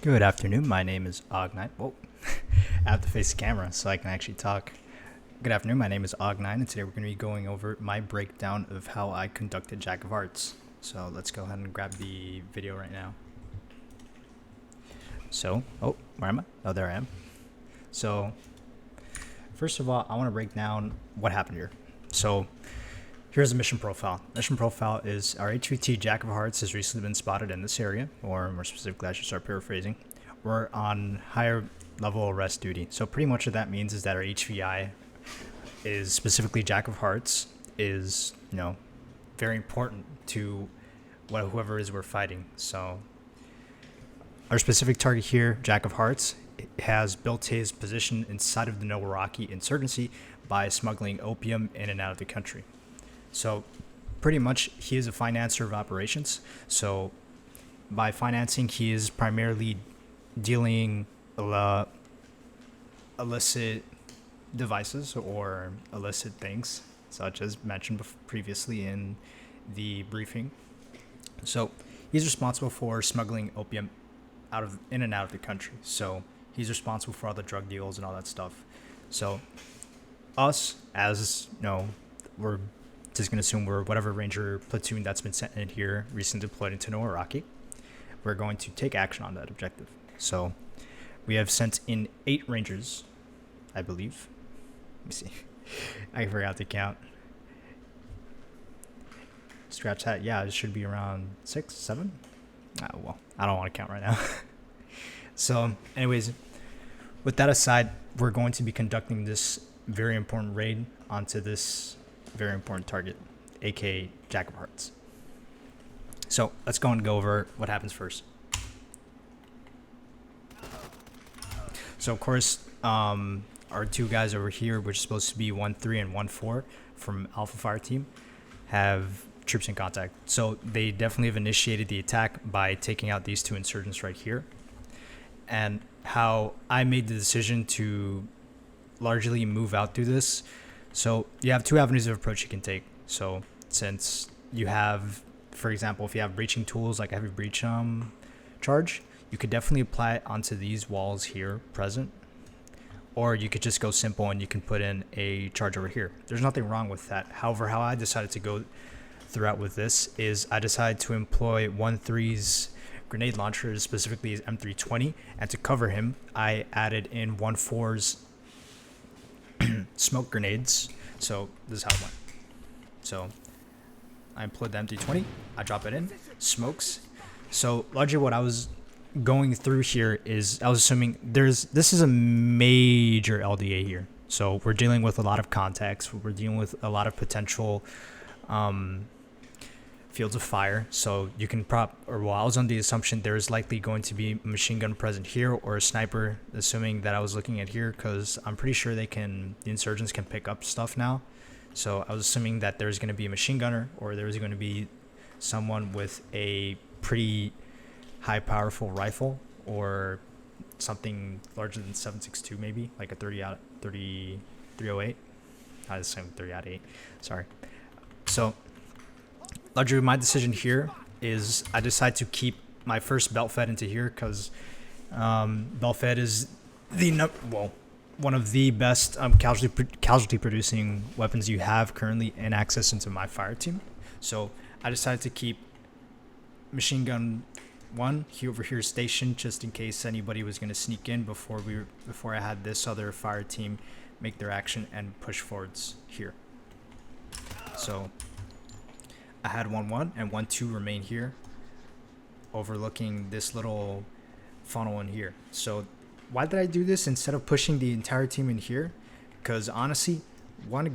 Good afternoon. My name is Og9. Whoa, I have to face the camera so I can actually talk. Good afternoon. My name is Og9, and today we're going to be going over my breakdown of how I conducted Jack of Hearts. So let's go ahead and grab the video right now. So, where am I? Oh, there I am. So, first of all, I want to break down what happened here. So, here's the mission profile. Mission profile is our HVT Jack of Hearts has recently been spotted in this area, or more specifically, I should start paraphrasing. We're on higher level arrest duty. So pretty much what that means is that our HVI is specifically Jack of Hearts is, very important to whoever it is we're fighting. So our specific target here, Jack of Hearts, has built his position inside of the Nowaraki insurgency by smuggling opium in and out of the country. So pretty much he is a financer of operations. So by financing, he is primarily dealing illicit devices or illicit things, such as mentioned previously in the briefing. So he's responsible for smuggling opium in and out of the country. So he's responsible for all the drug deals and all that stuff. So us, as we're just going to assume we're whatever ranger platoon that's been sent in here, recently deployed into Nowaraki. We're going to take action on that objective. So we have sent in 8 rangers, I believe. Let me see. I forgot to count. Scratch that. Yeah, it should be around 6, 7. Well, I don't want to count right now. So anyways, with that aside, we're going to be conducting this very important raid onto this very important target, aka Jack of Hearts. So let's go and go over what happens first. So of course, our 2 guys over here, which is supposed to be 1-3 and 1-4 from Alpha Fire Team, have troops in contact. So they definitely have initiated the attack by taking out these 2 insurgents right here. And how I made the decision to largely move out through this. So you have 2 avenues of approach you can take. So since you have, for example, if you have breaching tools like a heavy breach charge, you could definitely apply it onto these walls here present. Or you could just go simple and you can put in a charge over here. There's nothing wrong with that. However, how I decided to go throughout with this is I decided to employ 1-3's grenade launcher, specifically his M320, and to cover him, I added in 1-4's smoke grenades. So this is how it went. So I employed the M320, I drop it in, smokes. So largely what I was going through here is I was assuming this is a major LDA here. So we're dealing with a lot of contacts. We're dealing with a lot of potential fields of fire. So you can I was on the assumption there's likely going to be a machine gun present here or a sniper, assuming that I was looking at here, because I'm pretty sure the insurgents can pick up stuff now. So I was assuming that there's going to be a machine gunner or there's going to be someone with a pretty high powerful rifle or something larger than 7.62, maybe like a 308. I was saying 308. Sorry. So largely my decision here is I decide to keep my first belt fed into here because belt fed is one of the best casualty producing weapons you have currently in access into my fire team. So I decided to keep machine gun 1 over here stationed just in case anybody was going to sneak in before I had this other fire team make their action and push forwards here. So I had 1-1 and 1-2 remain here overlooking this little funnel in here. So why did I do this instead of pushing the entire team in here? Because honestly, one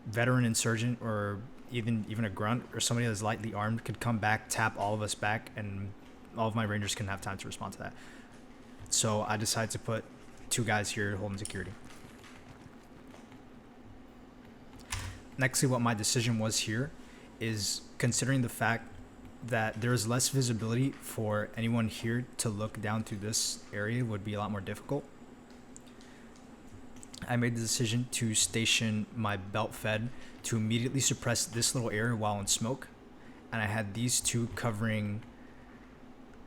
veteran insurgent or even a grunt or somebody that's lightly armed could come back, tap all of us back, and all of my rangers couldn't have time to respond to that. So I decided to put 2 guys here holding security. Nextly, what my decision was here is considering the fact that there is less visibility for anyone here to look down through this area would be a lot more difficult. I made the decision to station my belt fed to immediately suppress this little area while in smoke, and I had these 2 covering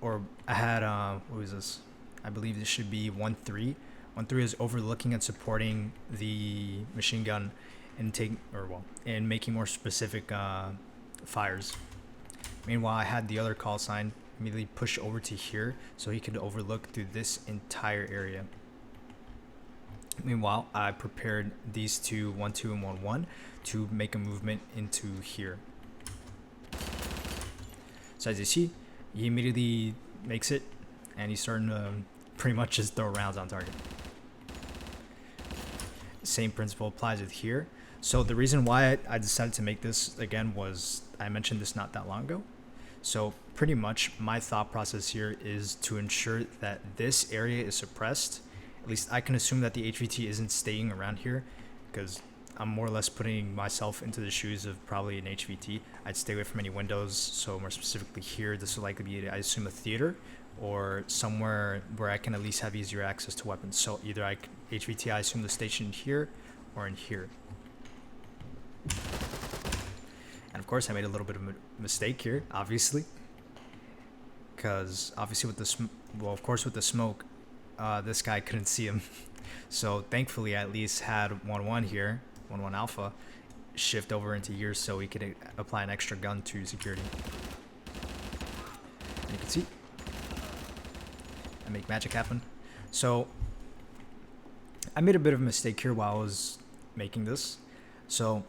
or I had what was this? I believe this should be 1-3. 1-3 is overlooking and supporting the machine gun and and making more specific fires. Meanwhile, I had the other call sign immediately push over to here so he could overlook through this entire area. Meanwhile, I prepared these two 1-2 and 1-1 to make a movement into here. So as you see, he immediately makes it, and he's starting to pretty much just throw rounds on target. Same principle applies with here. So the reason why I decided to make this again was I mentioned this not that long ago. So pretty much my thought process here is to ensure that this area is suppressed. At least I can assume that the HVT isn't staying around here, because I'm more or less putting myself into the shoes of probably an HVT. I'd stay away from any windows. So more specifically here, this would likely be, I assume, a theater or somewhere where I can at least have easier access to weapons. So either HVT, I assume the station here or in here. And of course I made a little bit of a mistake here, obviously, because obviously with the smoke, this guy couldn't see him. So thankfully I at least had 1-1 here, 1-1 alpha, shift over into here so we could apply an extra gun to security. And you can see I make magic happen. So I made a bit of a mistake here while I was making this. So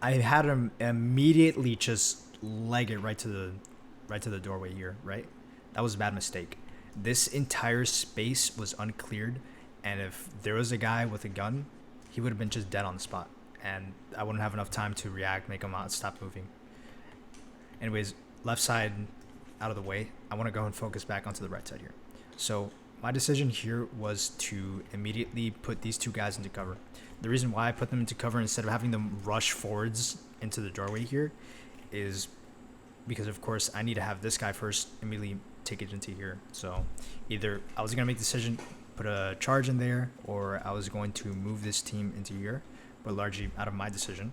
I had him immediately just leg it right to the doorway here, right? That was a bad mistake. This entire space was uncleared, and if there was a guy with a gun, he would have been just dead on the spot, and I wouldn't have enough time to react, make him stop moving. Anyways, left side out of the way. I want to go and focus back onto the right side here. So my decision here was to immediately put these two guys into cover. The reason why I put them into cover instead of having them rush forwards into the doorway here is because, of course, I need to have this guy first immediately take it into here. So either I was going to make the decision, put a charge in there, or I was going to move this team into here. But largely out of my decision,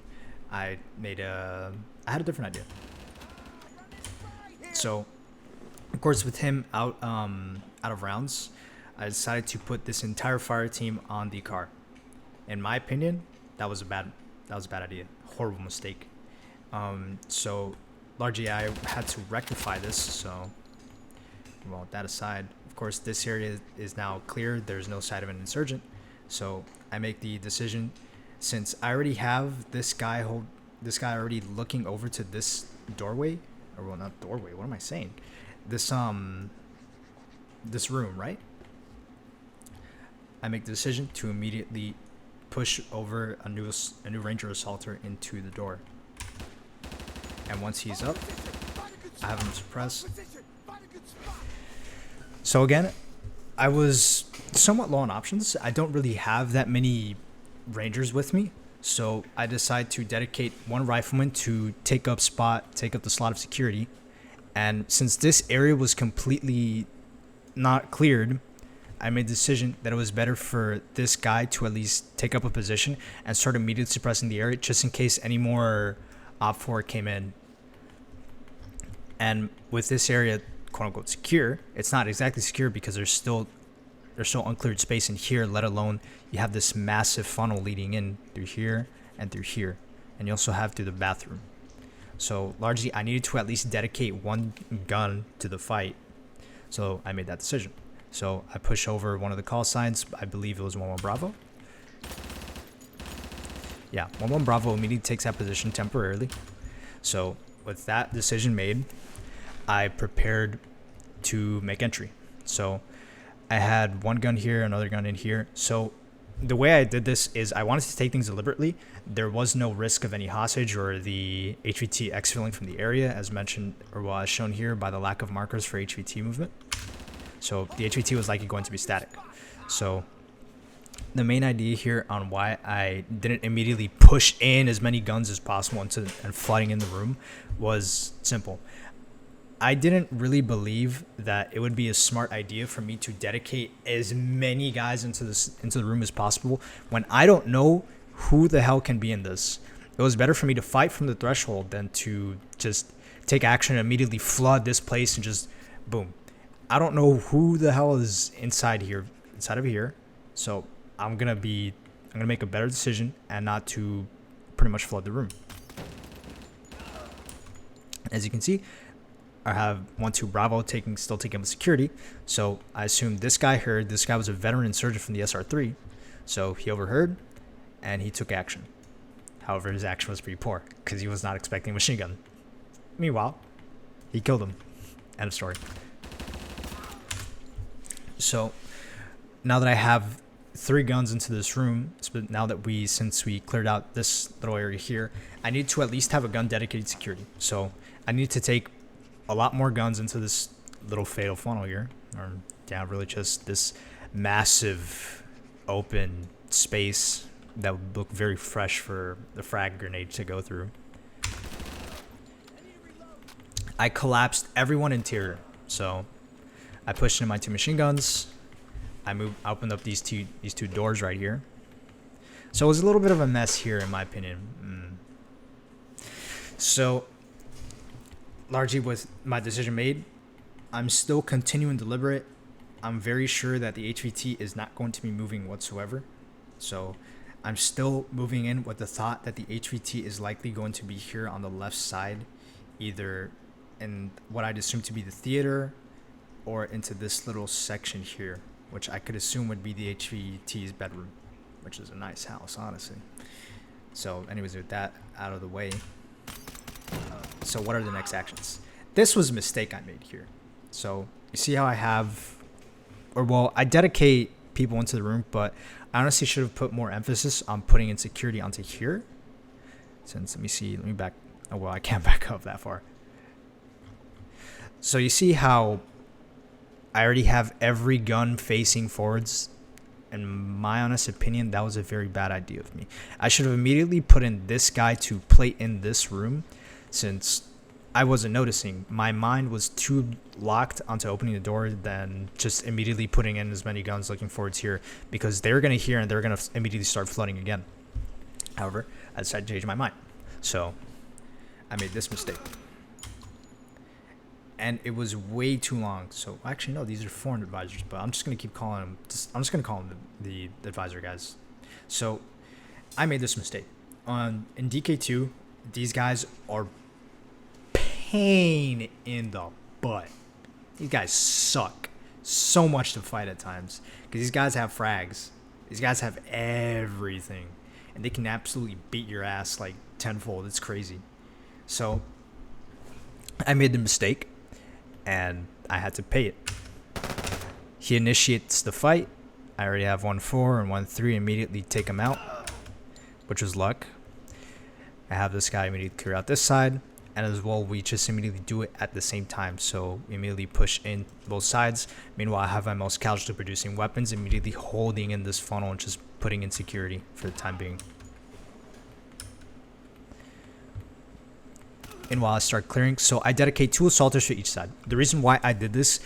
I had a different idea. So, of course, with him out of rounds, I decided to put this entire fire team on the car. In my opinion, that was a bad idea. Horrible mistake. So largely I had to rectify this. So, well, that aside, of course, this area is now clear. There's no sight of an insurgent. So I make the decision, since I already have this guy already looking over to this doorway, or well, not doorway. What am I saying? This room, right? I make the decision to immediately push over a new Ranger Assaulter into the door. And once he's up, I have him suppressed. So again, I was somewhat low on options. I don't really have that many Rangers with me. So I decide to dedicate one rifleman to take up the slot of security. And since this area was completely not cleared, I made the decision that it was better for this guy to at least take up a position and start immediately suppressing the area, just in case any more OPFOR came in. And with this area, quote unquote, secure, it's not exactly secure because there's still uncleared space in here, let alone you have this massive funnel leading in through here and through here. And you also have through the bathroom. So largely I needed to at least dedicate one gun to the fight. So I made that decision. So I push over one of the call signs. I believe it was 1-1 Bravo. Yeah, 1-1 Bravo immediately takes that position temporarily. So with that decision made, I prepared to make entry. So I had one gun here, another gun in here. So the way I did this is I wanted to take things deliberately. There was no risk of any hostage or the HVT exfilling from the area, as mentioned, or as shown here by the lack of markers for HVT movement. So the HVT was likely going to be static. So the main idea here on why I didn't immediately push in as many guns as possible and flooding in the room was simple. I didn't really believe that it would be a smart idea for me to dedicate as many guys into the room as possible when I don't know who the hell can be in this. It was better for me to fight from the threshold than to just take action and immediately flood this place and just boom. I don't know who the hell is inside here, inside of here. So I'm gonna make a better decision and not to pretty much flood the room. As you can see, I have 1-2 Bravo still taking up security. So I assume this guy heard. This guy was a veteran insurgent from the SR3, so he overheard and he took action. However, his action was pretty poor because he was not expecting a machine gun. Meanwhile, he killed him. End of story. So now that I have 3 guns into this room, now that since we cleared out this little area here, I need to at least have a gun dedicated to security. So I need to take a lot more guns into this little fatal funnel here, or yeah, really just this massive open space that would look very fresh for the frag grenade to go through. I collapsed everyone interior, so I pushed in my 2 machine guns. I opened up these two doors right here. So it was a little bit of a mess here, in my opinion. So largely with my decision made, I'm still continuing deliberate. I'm very sure that the HVT is not going to be moving whatsoever. So I'm still moving in with the thought that the HVT is likely going to be here on the left side, either in what I'd assume to be the theater or into this little section here, which I could assume would be the HVT's bedroom, which is a nice house, honestly. So anyways, with that out of the way, so what are the next actions? This was a mistake I made here. So you see how I dedicate people into the room, but I honestly should have put more emphasis on putting in security onto here. Let me back. Oh, well, I can't back up that far. So you see how I already have every gun facing forwards. In my honest opinion, that was a very bad idea of me. I should have immediately put in this guy to play in this room, since I wasn't noticing. My mind was too locked onto opening the door than just immediately putting in as many guns looking forwards here, because they're going to hear and they're going to immediately start flooding again. However, I decided to change my mind. So I made this mistake. And it was way too long. So actually, no, these are foreign advisors, but I'm just going to keep calling them. I'm just going to call them the advisor guys. So I made this mistake. In DK2, these guys are pain in the butt. These guys suck so much to fight at times, because these guys have frags. These guys have everything, and they can absolutely beat your ass like tenfold. It's crazy. So I made the mistake, and I had to pay it. He initiates the fight. I already have 1-4 and 1-3. Immediately take him out, which was luck. I have this guy immediately clear out this side, and as well, we just immediately do it at the same time. So we immediately push in both sides. Meanwhile, I have my most casualty producing weapons immediately holding in this funnel and just putting in security for the time being. And while I start clearing, so I dedicate 2 assaulters for each side. The reason why I did this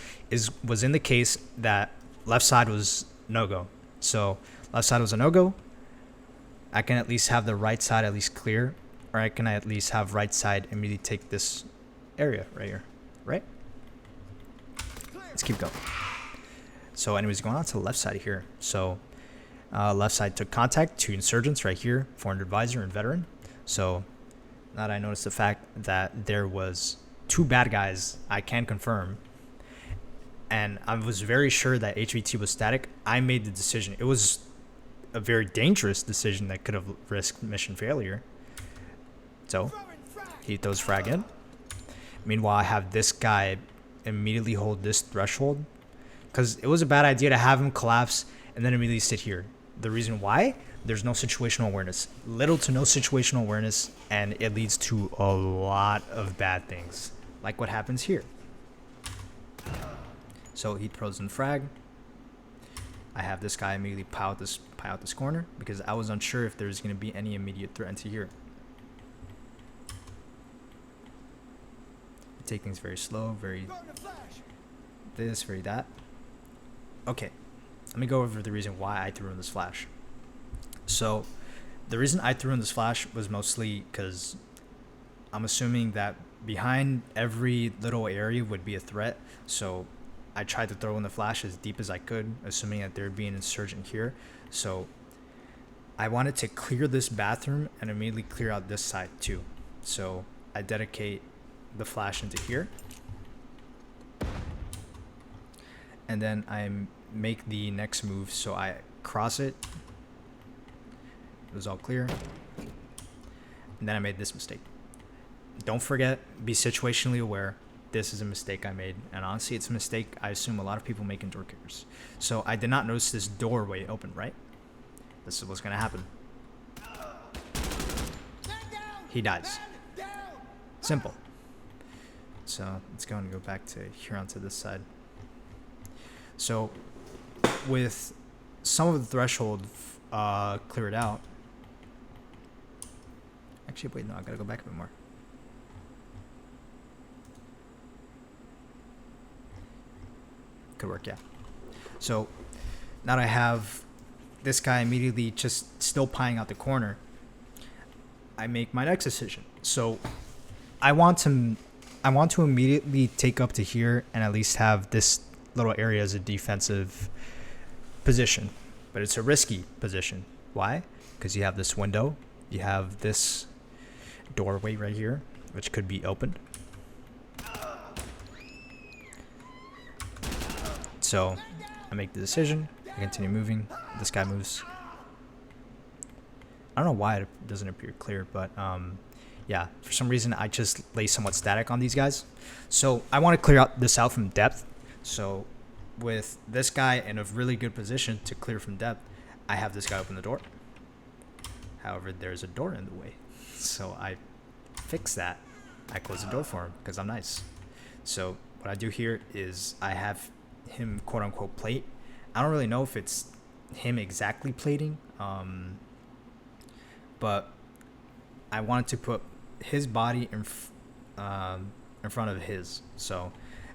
was in the case that left side was no-go. So left side was a no-go. I can at least have the right side at least clear, or I can at least have right side immediately take this area right here, right? Let's keep going. So anyways, going on to the left side here. So left side took contact, 2 insurgents right here, foreign advisor and veteran. So now that I noticed the fact that there was 2 bad guys, I can confirm, and I was very sure that HVT was static, I made the decision. It was a very dangerous decision that could have risked mission failure. So he throws frag in. Meanwhile, I have this guy immediately hold this threshold, because it was a bad idea to have him collapse and then immediately sit here. The reason why? There's no situational awareness. Little to no situational awareness, and it leads to a lot of bad things, like what happens here. So he throws in frag. I have this guy immediately pie out this corner, because I was unsure if there's going to be any immediate threat into here. I take things very slow, very this, very that. Okay, let me go over the reason why I threw in this flash. So the reason I threw in this flash was mostly because I'm assuming that behind every little area would be a threat. So I tried to throw in the flash as deep as I could, assuming that there'd be an insurgent here. So I wanted to clear this bathroom and immediately clear out this side too. So I dedicate the flash into here. And then I make the next move. So I cross it. It was all clear. And then I made this mistake. Don't forget, be situationally aware. This is a mistake I made. And honestly, it's a mistake I assume a lot of people make in door kickers. So I did not notice this doorway open, right? This is what's going to happen. He dies. Simple. So let's go and go back to here onto this side. So with some of the threshold cleared out. Actually, wait, no, I gotta go back a bit more. Could work, yeah. So now that I have this guy immediately just still pieing out the corner, I make my next decision. So I want to immediately take up to here and at least have this little area as a defensive position. But it's a risky position. Why? Because you have this window, you have this doorway right here, which could be opened. So I make the decision, I continue moving, this guy moves. I don't know why it doesn't appear clear, but yeah, for some reason I just lay somewhat static on these guys. So I want to clear out this out from depth. So with this guy in a really good position to clear from depth, I have this guy open the door. However, there's a door in the way. So I fix that. I close the door for him because I'm nice. So what I do here is I have him quote unquote plate. I don't really know if it's him exactly plating, but I wanted to put his body in front of his. So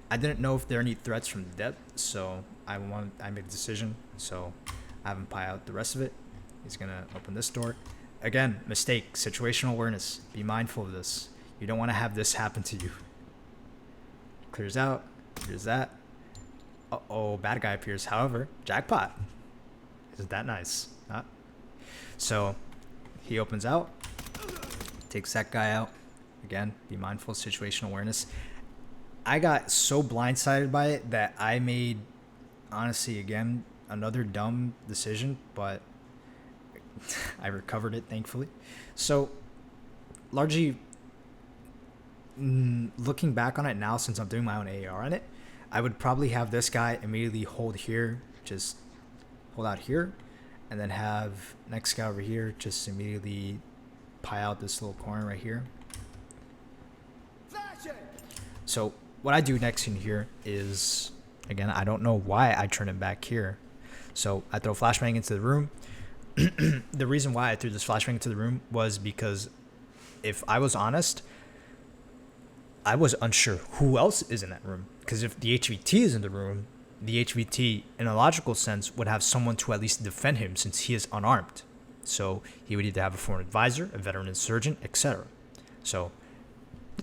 I didn't know if there are any threats from the depth, so I made a decision. So I have him pie out the rest of it. He's gonna open this door. Again, mistake, situational awareness. Be mindful of this. You don't want to have this happen to you. Clears out. There's that. Uh-oh, bad guy appears. However, jackpot. Isn't that nice? Huh? So he opens out. Takes that guy out. Again, be mindful of situational awareness. I got so blindsided by it that I made, honestly, again, another dumb decision, but I recovered it, thankfully. So, largely, looking back on it now, since I'm doing my own AAR on it, I would probably have this guy immediately hold here, just hold out here, and then have next guy over here just immediately pie out this little corner right here. So what I do next in here is, again, I don't know why I turn him back here. So I throw flashbang into the room. The reason why I threw this flashbang into the room was because, if I was honest, I was unsure who else is in that room. Because if the HVT is in the room, the HVT, in a logical sense, would have someone to at least defend him since he is unarmed. So he would either have a foreign advisor, a veteran insurgent, etc. So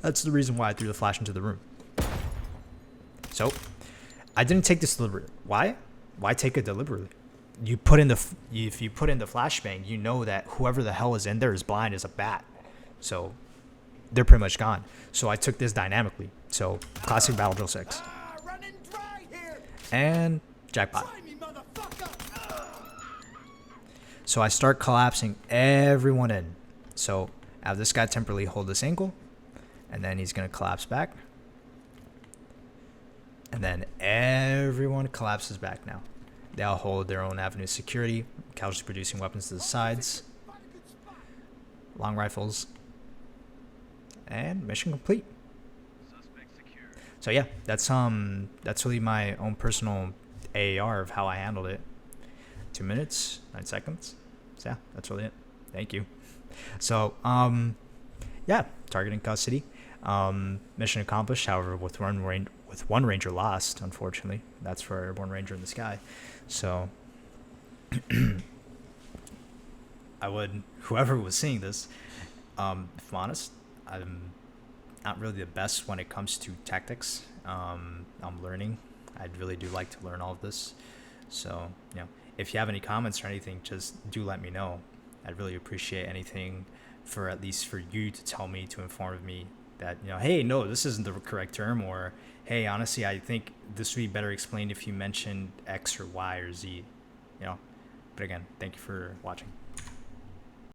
that's the reason why I threw the flash into the room. So I didn't take this deliberately. Why? Why take it deliberately? If you put in the flashbang, you know that whoever the hell is in there is blind as a bat. So they're pretty much gone. So I took this dynamically. So classic battle drill 6. And jackpot. So I start collapsing everyone in. So I have this guy temporarily hold this ankle, and then he's going to collapse back. And then everyone collapses back now. They all hold their own avenue of security. Casualty producing weapons to the sides. Long rifles. And mission complete. So yeah, that's really my own personal AAR of how I handled it. 2 minutes, 9 seconds. So yeah, that's really it. Thank you. So yeah, target in custody. Mission accomplished. However, with one ranger lost, unfortunately. That's for airborne ranger in the sky. So I would, whoever was seeing this, if I'm honest, I'm not really the best when it comes to tactics. I'm learning I really do like to learn all of this. So, if you have any comments or anything, just do let me know. I'd really appreciate anything for at least for you to tell me, to inform me that, hey, no, this isn't the correct term, or hey, honestly, I think this would be better explained if you mentioned X or Y or Z, you know. But again, thank you for watching.